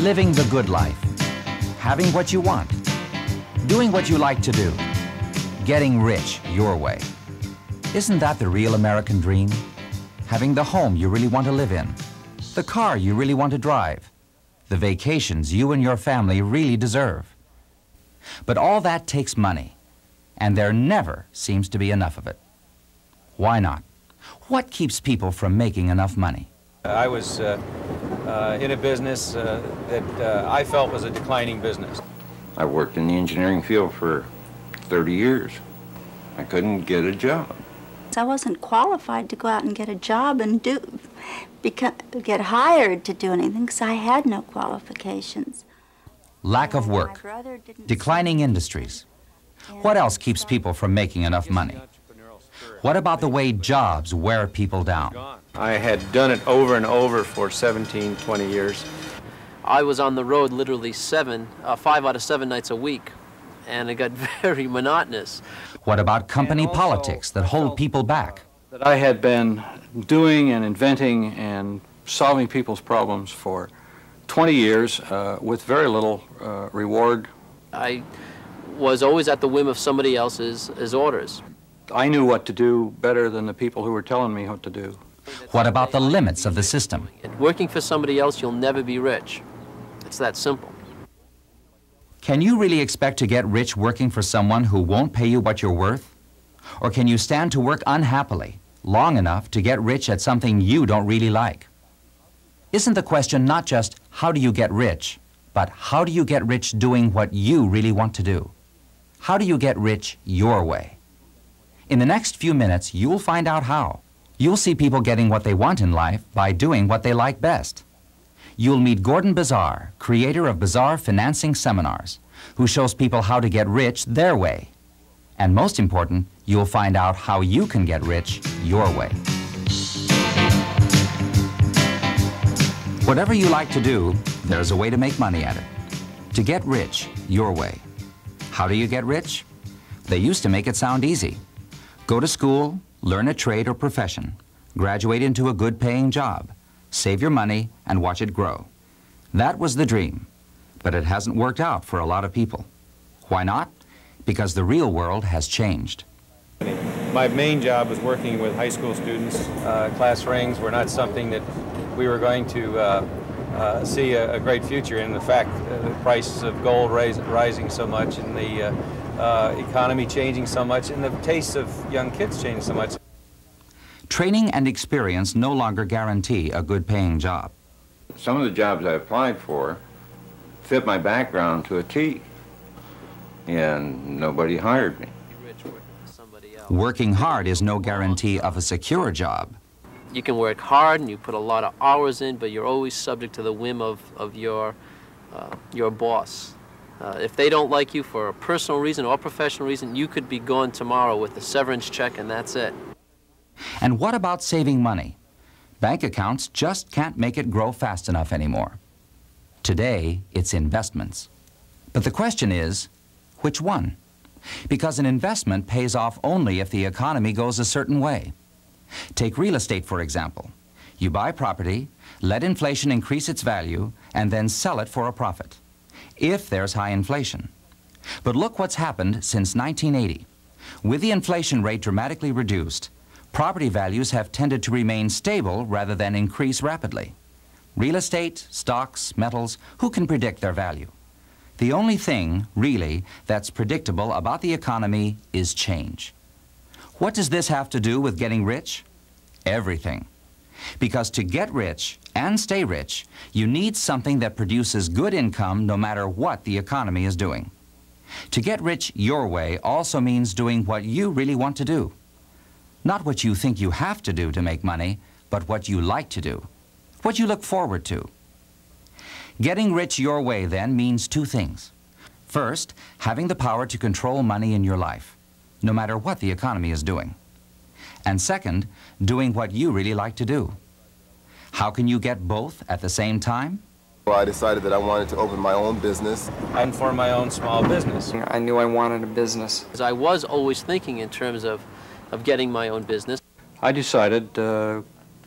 Living the good life. Having what you want. Doing what you like to do. Getting rich your way. Isn't that the real American dream? Having the home you really want to live in. The car you really want to drive. The vacations you and your family really deserve. But all that takes money, and there never seems to be enough of it. Why not? What keeps people from making enough money? I was in a business that I felt was a declining business. I worked in the engineering field for 30 years. I couldn't get a job. I wasn't qualified to go out and get a job and get hired to do anything because I had no qualifications. Lack of work, declining industries. What else keeps people from making enough money? What about the way jobs wear people down? I had done it over and over for 17, 20 years. I was on the road literally 5 out of 7 nights a week, and it got very monotonous. What about company politics that hold people back? That I had been doing and inventing and solving people's problems for 20 years with very little reward. I was always at the whim of somebody else's orders. I knew what to do better than the people who were telling me what to do. What about the limits of the system? Working for somebody else, you'll never be rich. It's that simple. Can you really expect to get rich working for someone who won't pay you what you're worth? Or can you stand to work unhappily long enough to get rich at something you don't really like? Isn't the question not just how do you get rich, but how do you get rich doing what you really want to do? How do you get rich your way? In the next few minutes, you'll find out how. You'll see people getting what they want in life by doing what they like best. You'll meet Gordon Bazar, creator of Bazar Financing Seminars, who shows people how to get rich their way. And most important, you'll find out how you can get rich your way. Whatever you like to do, there's a way to make money at it. To get rich your way. How do you get rich? They used to make it sound easy. Go to school, learn a trade or profession, graduate into a good-paying job, save your money, and watch it grow. That was the dream, but it hasn't worked out for a lot of people. Why not? Because the real world has changed. My main job was working with high school students. Class rings were not something that we were going to see a great future in. The fact, the price of gold rising so much, and the economy changing so much, and the tastes of young kids changing so much. Training and experience no longer guarantee a good-paying job. Some of the jobs I applied for fit my background to a T, and nobody hired me. Working hard is no guarantee of a secure job. You can work hard and you put a lot of hours in, but you're always subject to the whim of your boss. If they don't like you for a personal reason or professional reason, you could be gone tomorrow with a severance check and that's it. And what about saving money? Bank accounts just can't make it grow fast enough anymore. Today, it's investments. But the question is, which one? Because an investment pays off only if the economy goes a certain way. Take real estate, for example. You buy property, let inflation increase its value, and then sell it for a profit, if there's high inflation. But look what's happened since 1980. With the inflation rate dramatically reduced, property values have tended to remain stable rather than increase rapidly. Real estate, stocks, metals, who can predict their value? The only thing, really, that's predictable about the economy is change. What does this have to do with getting rich? Everything. Because to get rich and stay rich, you need something that produces good income no matter what the economy is doing. To get rich your way also means doing what you really want to do. Not what you think you have to do to make money, but what you like to do, what you look forward to. Getting rich your way, then, means two things. First, having the power to control money in your life, no matter what the economy is doing. And second, doing what you really like to do. How can you get both at the same time? Well, I decided that I wanted to open my own business. And for my own small business. I knew I wanted a business. I was always thinking in terms of getting my own business. I decided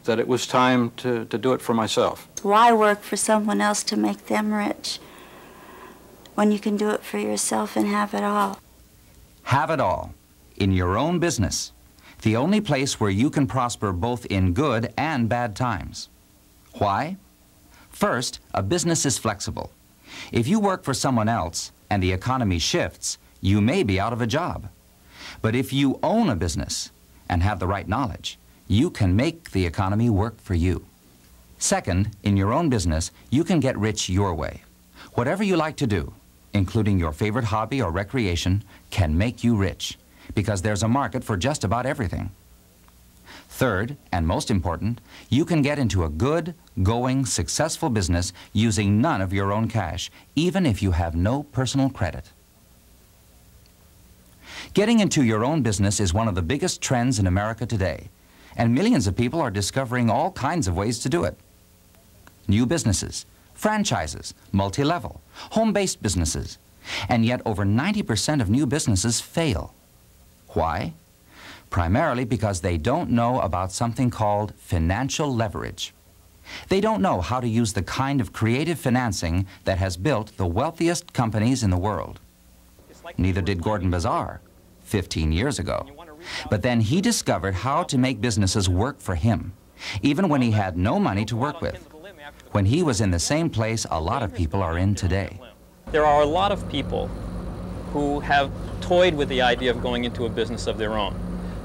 that it was time to do it for myself. Why work for someone else to make them rich when you can do it for yourself and have it all? Have it all in your own business, the only place where you can prosper both in good and bad times. Why? First, a business is flexible. If you work for someone else and the economy shifts, you may be out of a job. But if you own a business and have the right knowledge, you can make the economy work for you. Second, in your own business, you can get rich your way. Whatever you like to do, including your favorite hobby or recreation, can make you rich, because there's a market for just about everything. Third, and most important, you can get into a good, going, successful business using none of your own cash, even if you have no personal credit. Getting into your own business is one of the biggest trends in America today, and millions of people are discovering all kinds of ways to do it. New businesses, franchises, multi-level, home-based businesses, and yet over 90% of new businesses fail. Why? Primarily because they don't know about something called financial leverage. They don't know how to use the kind of creative financing that has built the wealthiest companies in the world. Neither did Gordon Bazar 15 years ago. But then he discovered how to make businesses work for him, even when he had no money to work with, when he was in the same place a lot of people are in today. There are a lot of people who have toyed with the idea of going into a business of their own.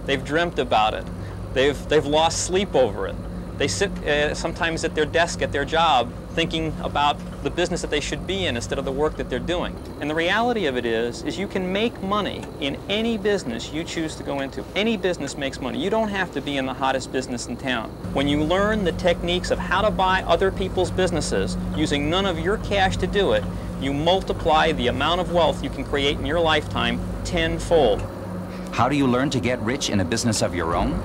They've dreamt about it. They've lost sleep over it. They sit sometimes at their desk at their job thinking about the business that they should be in instead of the work that they're doing. And the reality of it is you can make money in any business you choose to go into. Any business makes money. You don't have to be in the hottest business in town. When you learn the techniques of how to buy other people's businesses using none of your cash to do it, you multiply the amount of wealth you can create in your lifetime tenfold. How do you learn to get rich in a business of your own?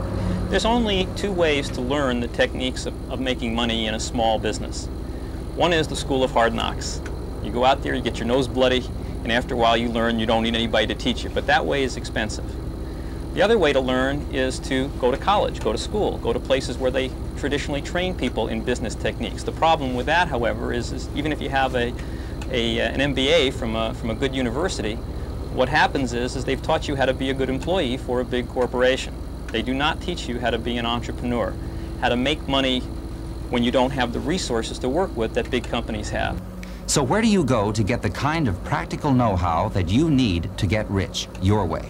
There's only two ways to learn the techniques of making money in a small business. One is the school of hard knocks. You go out there, you get your nose bloody, and after a while you learn you don't need anybody to teach you, but that way is expensive. The other way to learn is to go to college, go to school, go to places where they traditionally train people in business techniques. The problem with that, however, is even if you have an MBA from a good university, what happens is they've taught you how to be a good employee for a big corporation. They do not teach you how to be an entrepreneur, how to make money when you don't have the resources to work with that big companies have. So where do you go to get the kind of practical know-how that you need to get rich your way?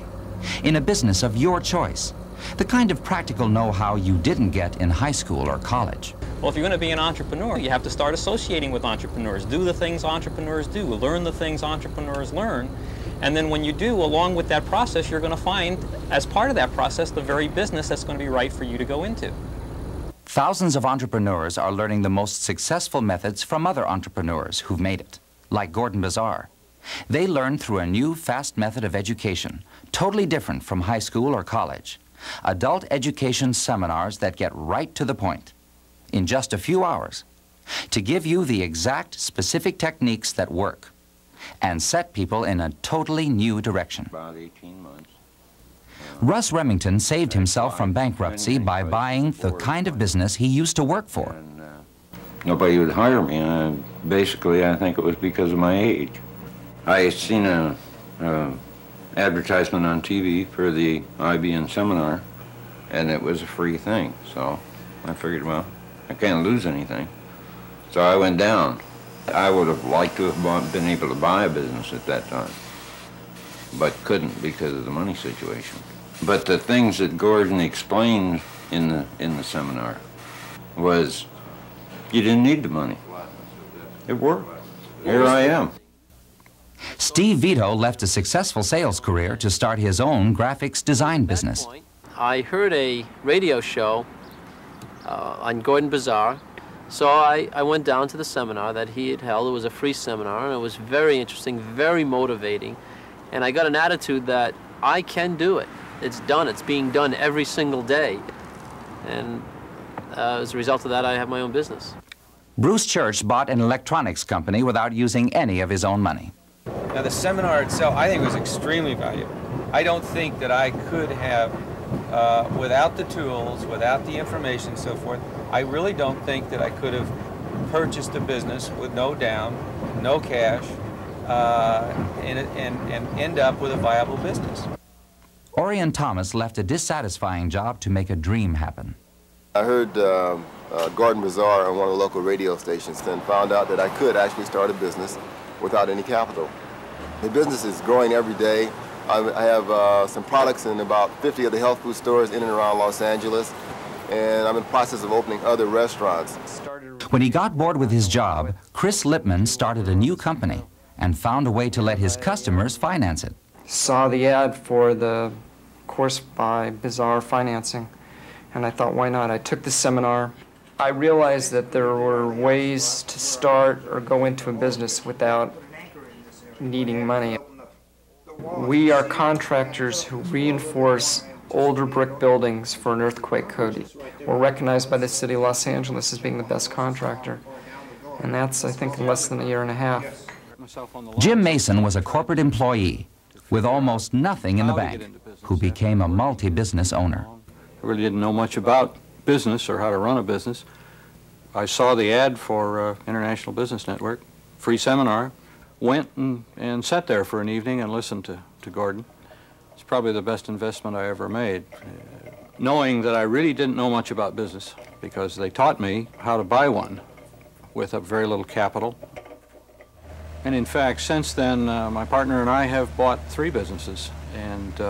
In a business of your choice. The kind of practical know-how you didn't get in high school or college. Well, if you're going to be an entrepreneur, you have to start associating with entrepreneurs. Do the things entrepreneurs do. Learn the things entrepreneurs learn. And then when you do, along with that process, you're going to find, as part of that process, the very business that's going to be right for you to go into. Thousands of entrepreneurs are learning the most successful methods from other entrepreneurs who've made it, like Gordon Bazar. They learn through a new, fast method of education, totally different from high school or college. Adult education seminars that get right to the point, in just a few hours, to give you the exact, specific techniques that work and set people in a totally new direction. About 18 months. Russ Remington saved himself from bankruptcy by buying the kind of business he used to work for. And, nobody would hire me. Basically, I think it was because of my age. I had seen a advertisement on TV for the IBM seminar, and it was a free thing. So I figured, well, I can't lose anything. So I went down. I would have liked to have been able to buy a business at that time, but couldn't because of the money situation. But the things that Gordon explained in the seminar was you didn't need the money. It worked. Here I am. Steve Vito left a successful sales career to start his own graphics design business. I heard a radio show on Gordon Bazar. So I went down to the seminar that he had held. It was a free seminar, and it was very interesting, very motivating. And I got an attitude that I can do it. It's done. It's being done every single day. And as a result of that, I have my own business. Bruce Church bought an electronics company without using any of his own money. Now, the seminar itself, I think, was extremely valuable. I don't think that I could have without the tools, without the information and so forth, I really don't think that I could have purchased a business with no down, no cash, and end up with a viable business. Orion Thomas left a dissatisfying job to make a dream happen. I heard Gordon Broussard on one of the local radio stations and found out that I could actually start a business without any capital. The business is growing every day. I have some products in about 50 of the health food stores in and around Los Angeles, and I'm in the process of opening other restaurants. When he got bored with his job, Chris Lipman started a new company and found a way to let his customers finance it. Saw the ad for the course by Bizarre Financing, and I thought, why not? I took the seminar. I realized that there were ways to start or go into a business without needing money. We are contractors who reinforce older brick buildings for an earthquake code. We're recognized by the city of Los Angeles as being the best contractor, and that's, I think, in less than a year and a half. Jim Mason was a corporate employee with almost nothing in the bank, who became a multi-business owner. I really didn't know much about business or how to run a business. I saw the ad for International Business Network, free seminar, went and sat there for an evening and listened to Gordon. It's probably the best investment I ever made, knowing that I really didn't know much about business because they taught me how to buy one with a very little capital. And in fact, since then, my partner and I have bought 3 businesses and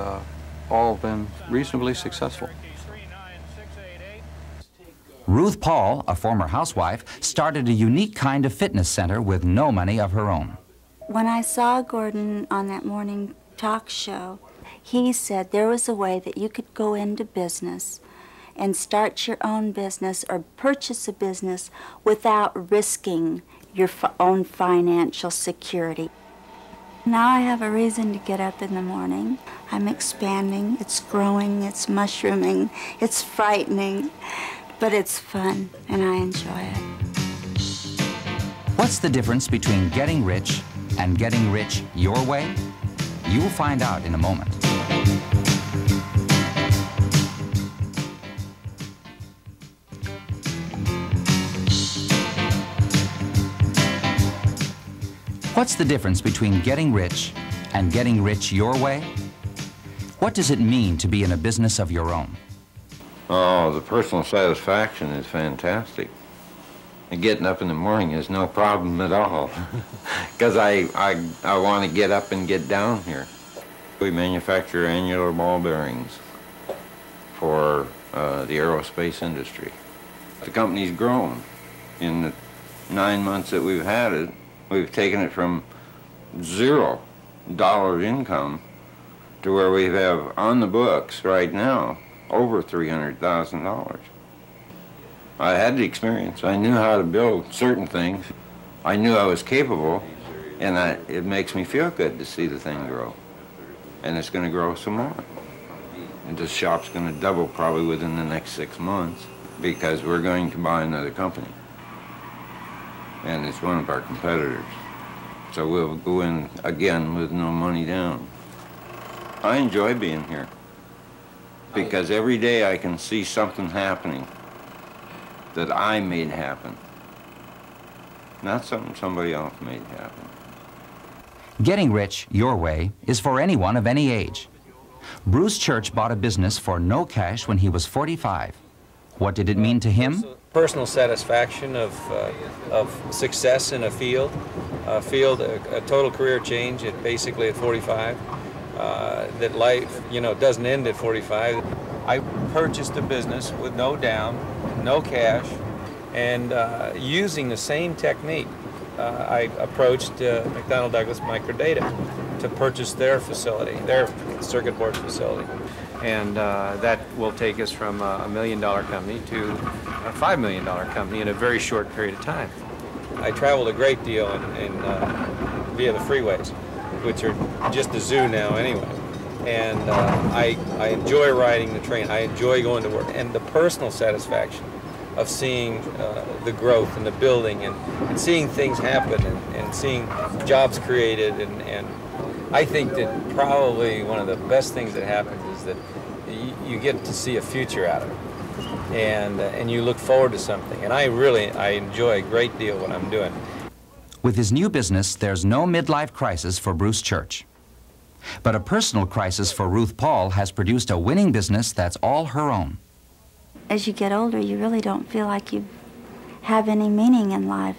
all been reasonably successful. Ruth Paul, a former housewife, started a unique kind of fitness center with no money of her own. When I saw Gordon on that morning talk show, he said there was a way that you could go into business and start your own business or purchase a business without risking your own financial security. Now I have a reason to get up in the morning. I'm expanding, it's growing, it's mushrooming, it's frightening, but it's fun and I enjoy it. What's the difference between getting rich and getting rich your way? You'll find out in a moment. What's the difference between getting rich and getting rich your way? What does it mean to be in a business of your own? Oh, the personal satisfaction is fantastic. And getting up in the morning is no problem at all, because I want to get up and get down here. We manufacture annular ball bearings for the aerospace industry. The company's grown. In the 9 months that we've had it, we've taken it from $0 income to where we have on the books right now over $300,000. I had the experience. I knew how to build certain things. I knew I was capable, and it makes me feel good to see the thing grow. And it's going to grow some more. And this shop's going to double probably within the next 6 months because we're going to buy another company. And it's one of our competitors. So we'll go in again with no money down. I enjoy being here because every day I can see something happening that I made happen, not something somebody else made happen. Getting rich your way is for anyone of any age. Bruce Church bought a business for no cash when he was 45. What did it mean to him? Personal satisfaction of success in a field, a total career change at basically at 45. That life, doesn't end at 45. I purchased a business with no down, no cash, and using the same technique, I approached McDonnell Douglas Microdata to purchase their facility, their circuit board facility. And that will take us from a $1 million company to a $5 million company in a very short period of time. I traveled a great deal via the freeways, which are just a zoo now anyway. And I enjoy riding the train. I enjoy going to work. And the personal satisfaction of seeing the growth and the building and seeing things happen and seeing jobs created. And I think that probably one of the best things that happens is that you get to see a future out of it. And you look forward to something. And I enjoy a great deal what I'm doing. With his new business, there's no midlife crisis for Bruce Church. But a personal crisis for Ruth Paul has produced a winning business that's all her own. As you get older, you really don't feel like you have any meaning in life.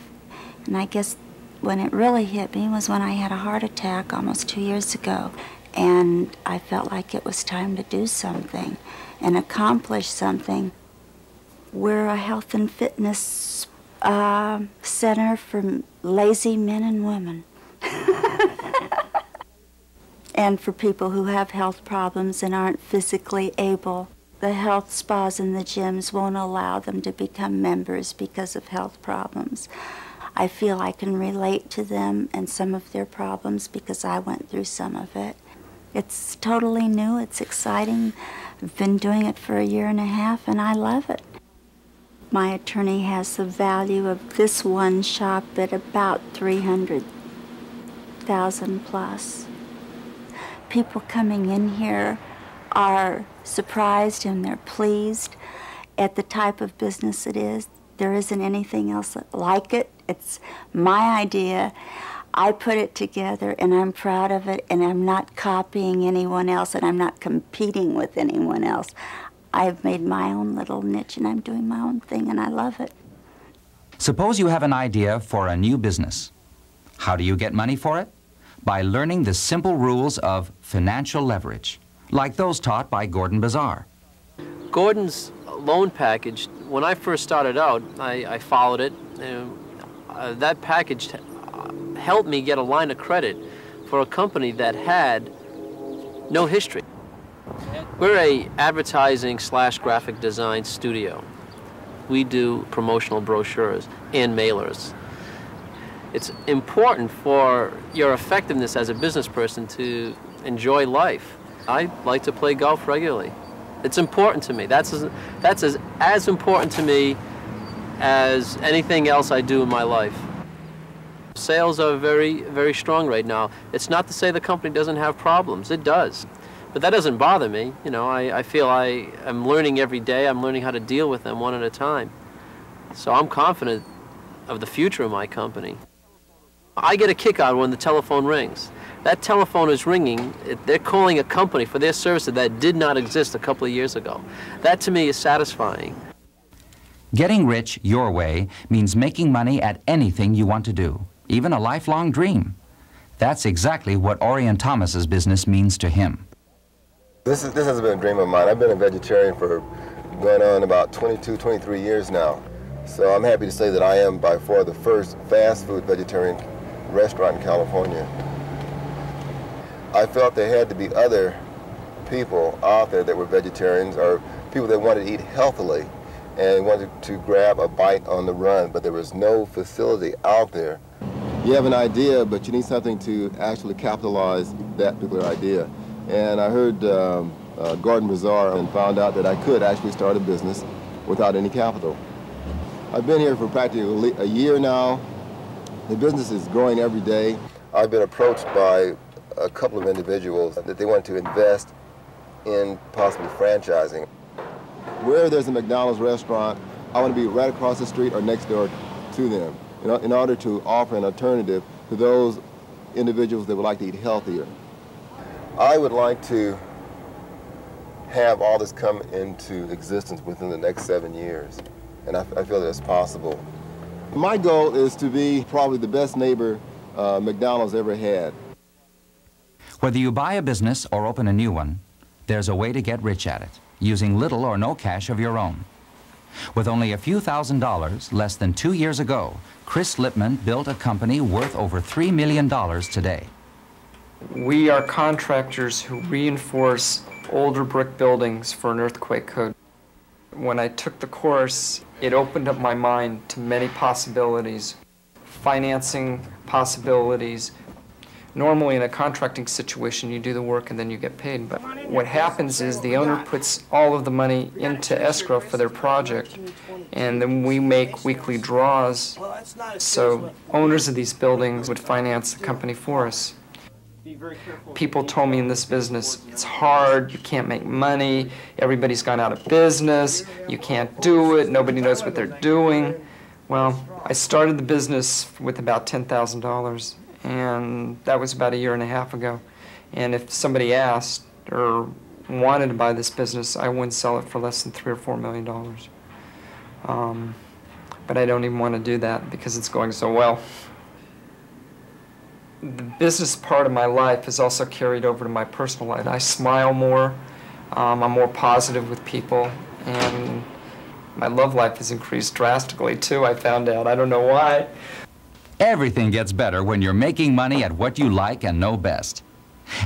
And I guess when it really hit me was when I had a heart attack almost 2 years ago. And I felt like it was time to do something and accomplish something. We're a health and fitness center for lazy men and women. And for people who have health problems and aren't physically able. The health spas and the gyms won't allow them to become members because of health problems. I feel I can relate to them and some of their problems because I went through some of it. It's totally new, it's exciting. I've been doing it for 1.5 years and I love it. My attorney has the value of this one shop at about $300,000 plus. People coming in here are surprised and they're pleased at the type of business it is. There isn't anything else like it. It's my idea. I put it together and I'm proud of it, and I'm not copying anyone else and I'm not competing with anyone else. I've made my own little niche and I'm doing my own thing and I love it. Suppose you have an idea for a new business. How do you get money for it? By learning the simple rules of financial leverage, like those taught by Gordon Bazar. Gordon's loan package, when I first started out, I followed it. That package helped me get a line of credit for a company that had no history. We're a advertising/graphic design studio. We do promotional brochures and mailers. It's important for your effectiveness as a business person to enjoy life. I like to play golf regularly. It's important to me. That's as important to me as anything else I do in my life. Sales are very, very strong right now. It's not to say the company doesn't have problems. It does. But that doesn't bother me. You know, I feel I am learning every day. I'm learning how to deal with them one at a time. So I'm confident of the future of my company. I get a kick out when the telephone rings. That telephone is ringing. They're calling a company for their services that did not exist a couple of years ago. That to me is satisfying. Getting rich your way means making money at anything you want to do, even a lifelong dream. That's exactly what Orion Thomas's business means to him. This has been a dream of mine. I've been a vegetarian for going on about 22, 23 years now. So I'm happy to say that I am by far the first fast food vegetarian restaurant in California. I felt there had to be other people out there that were vegetarians or people that wanted to eat healthily and wanted to grab a bite on the run, but there was no facility out there. You have an idea, but you need something to actually capitalize that particular idea. And I heard Gordon Bazar and found out that I could actually start a business without any capital. I've been here for practically a year now. The business is growing every day. I've been approached by a couple of individuals that they want to invest in possibly franchising. Where there's a McDonald's restaurant, I want to be right across the street or next door to them, you know, in order to offer an alternative to those individuals that would like to eat healthier. I would like to have all this come into existence within the next 7 years, and I feel that it's possible. My goal is to be probably the best neighbor McDonald's ever had. Whether you buy a business or open a new one, there's a way to get rich at it, using little or no cash of your own. With only a few $1,000s, less than 2 years ago, Chris Lipman built a company worth over $3 million today. We are contractors who reinforce older brick buildings for an earthquake code. When I took the course, it opened up my mind to many possibilities, financing possibilities. Normally in a contracting situation, you do the work and then you get paid. But what happens is the owner puts all of the money into escrow for their project, and then we make weekly draws. So owners of these buildings would finance the company for us. People told me in this business, it's hard, you can't make money, everybody's gone out of business, you can't do it, nobody knows what they're doing. Well, I started the business with about $10,000, and that was about 1.5 years ago. And if somebody asked or wanted to buy this business, I wouldn't sell it for less than $3 or $4 million. But I don't even want to do that because it's going so well. The business part of my life is also carried over to my personal life. I smile more, I'm more positive with people, and my love life has increased drastically too, I found out. I don't know why. Everything gets better when you're making money at what you like and know best.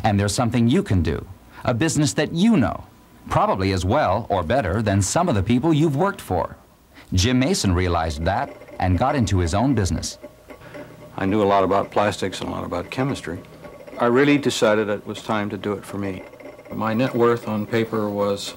And there's something you can do, a business that you know, probably as well or better than some of the people you've worked for. Jim Mason realized that and got into his own business. I knew a lot about plastics and a lot about chemistry. I really decided it was time to do it for me. My net worth on paper was